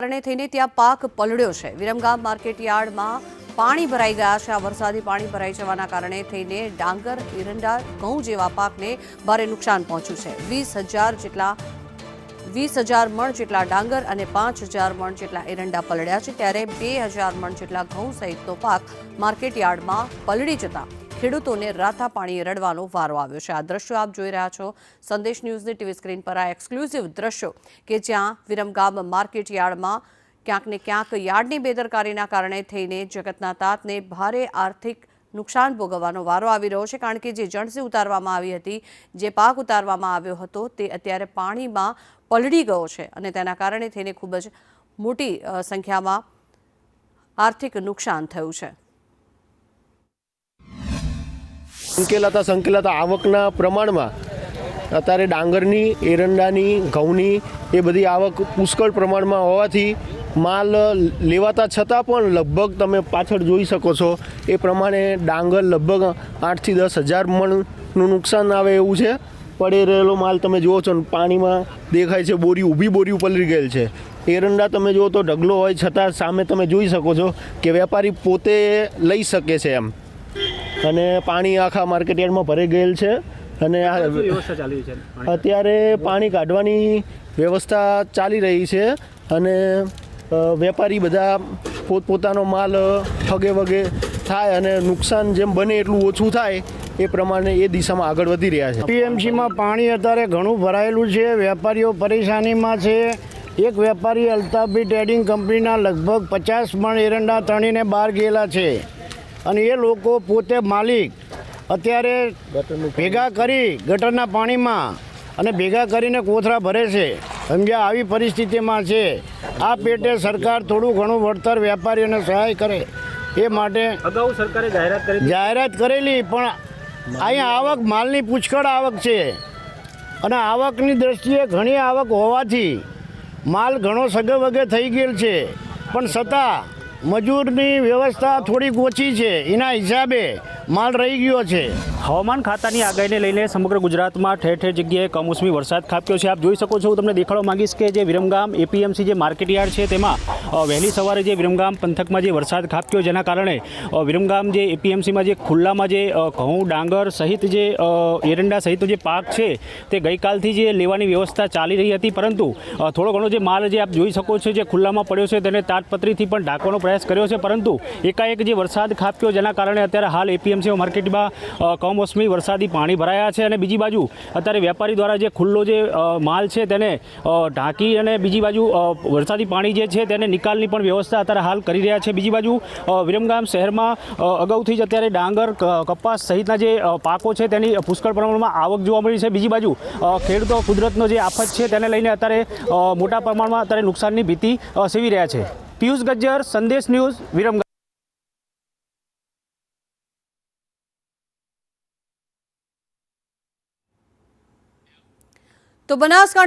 કારણે થઈને ત્યાં પાક પલળ્યો છે। વિરમગામ માર્કેટ યાર્ડમાં પાણી ભરાઈ ગયા છે। આ વરસાદી પાણી ભરાઈ જવાના કારણે થઈને ડાંગર, એરંડા, ઘઉં જેવા પાકને ભારે નુકસાન પહોંચ્યું છે। 20,000 મણ જેટલા ડાંગર અને 5,000 મણ જેટલા એરંડા પલળ્યા છે, ત્યારે 2,000 મણ જેટલા ઘઉં સહિતનો પાક માર્કેટ યાર્ડમાં પલળી જતા ખેડૂતોને રાતા પાણીએ રડવાનો વારો આવ્યો છે। આ દ્રશ્યો આપ જોઈ રહ્યા છો સંદેશ ન્યૂઝની ટીવી સ્ક્રીન પર। આ એક્સક્લુઝિવ દ્રશ્યો કે જ્યાં વિરમગામ માર્કેટ યાર્ડમાં ક્યાંક ને ક્યાંક યાર્ડની બેદરકારીના કારણે થઈને જગતના તાતને ભારે આર્થિક નુકસાન ભોગવવાનો વારો આવી રહ્યો છે, કારણ કે જે જણસી ઉતારવામાં આવી હતી, જે પાક ઉતારવામાં આવ્યો હતો, તે અત્યારે પાણીમાં પલળી ગયો છે અને તેના કારણે થઈને ખૂબ જ મોટી સંખ્યામાં આર્થિક નુકસાન થયું છે। સંકેલાતા આવકના પ્રમાણમાં અત્યારે ડાંગરની, એરંડાની, ઘઉંની એ બધી આવક પુષ્કળ પ્રમાણમાં હોવાથી માલ લેવાતા છતાં પણ લગભગ તમે પાછળ જોઈ શકો છો એ પ્રમાણે ડાંગર લગભગ 8,000 થી 10,000 મણનું નુકસાન આવે એવું છે। પડી રહેલો માલ તમે જુઓ છો, પાણીમાં દેખાય છે, ઊભી બોરીઓ પલળી ગયેલ છે। એરંડા તમે જુઓ તો ઢગલો હોય છતાં સામે તમે જોઈ શકો છો કે વેપારી પોતે લઈ શકે છે એમ, અને પાણી આખા માર્કેટ યાર્ડમાં ભરાઈ ગયેલ છે। અને અત્યારે પાણી કાઢવાની વ્યવસ્થા ચાલી રહી છે અને વેપારી બધા પોતપોતાનો માલ ઠગે વગે થાય અને નુકસાન જેમ બને એટલું ઓછું થાય એ પ્રમાણે એ દિશામાં આગળ વધી રહ્યા છે। પીએમસીમાં પાણી અત્યારે ઘણું ભરાયેલું છે, વેપારીઓ પરેશાનીમાં છે। એક વેપારી અલ્તાફી ટ્રેડિંગ કંપનીના લગભગ 50 મણ એરંડા તણીને બહાર ગયેલા છે અને એ લોકો પોતે માલિક અત્યારે ભેગા કરી ગટરના પાણીમાં અને ભેગા કરીને કોથળા ભરે છે, સમજ્યા? આવી પરિસ્થિતિમાં છે। આ પેટે સરકાર થોડું ઘણું વળતર વેપારીઓને સહાય કરે એ માટે અગાઉ સરકારે જાહેરાત કરેલી, પણ અહીંયા આવક માલની પુષ્કળ આવક છે અને આવકની દ્રષ્ટિએ ઘણી આવક હોવાથી માલ ઘણો સગે વગે થઈ ગયેલ છે, પણ છતાં મજૂરની વ્યવસ્થા થોડીક ઓછી છે, એના હિસાબે માલ રહી ગયો છે। હવામાન ખાતાની આગાહીને લઈને સમગ્ર ગુજરાતમાં ઠેર ઠેર જગ્યાએ કમોસમી વરસાદ ખાબક્યો છે। આપ જોઈ શકો છો, હું તમને દેખાડવા માંગીશ કે જે વિરમગામ એપીએમસી જે માર્કેટ યાર્ડ છે તેમાં વહેલી સવારે જે વિરમગામ પંથકમાં જે વરસાદ ખાબક્યો, જેના કારણે વિરમગામ જે એપીએમસીમાં જે ખુલ્લામાં જે ઘઉં, ડાંગર સહિત જે એરંડા સહિતનો જે પાક છે તે ગઈકાલથી જે લેવાની વ્યવસ્થા ચાલી રહી હતી, પરંતુ થોડો ઘણો જે માલ જે આપ જોઈ શકો છો જે ખુલ્લામાં પડ્યો છે તેને તાટપત્રીથી પણ ઢાંકવાનો પ્રયાસ કર્યો છે, પરંતુ એકાએક જે વરસાદ ખાબક્યો જેના કારણે અત્યારે હાલ એપીએમસી માર્કેટમાં કમોસમી વરસાદી પાણી ભરાયા છે। અને બીજી બાજુ અત્યારે વેપારી દ્વારા જે ખુલ્લો જે માલ છે તેને ઢાંકી અને બીજી બાજુ વરસાદી પાણી જે છે તેને નિકાલની પણ વ્યવસ્થા અત્યારે હાલ કરી રહ્યા છે। બીજી બાજુ વિરમગામ શહેરમાં અગાઉથી જ અત્યારે ડાંગર, કપાસ સહિતના જે પાકો છે તેની પુષ્કળ પ્રમાણમાં આવક જોવા મળી છે। બીજી બાજુ ખેડૂતો કુદરતનો જે આફત છે તેને લઈને અત્યારે મોટા પ્રમાણમાં અત્યારે નુકસાનની ભીતિ સેવી રહ્યા છે। પિયુષ ગજ્જર, સંદેશ ન્યૂઝ, વિરમગામ। તો બનાસકાંઠા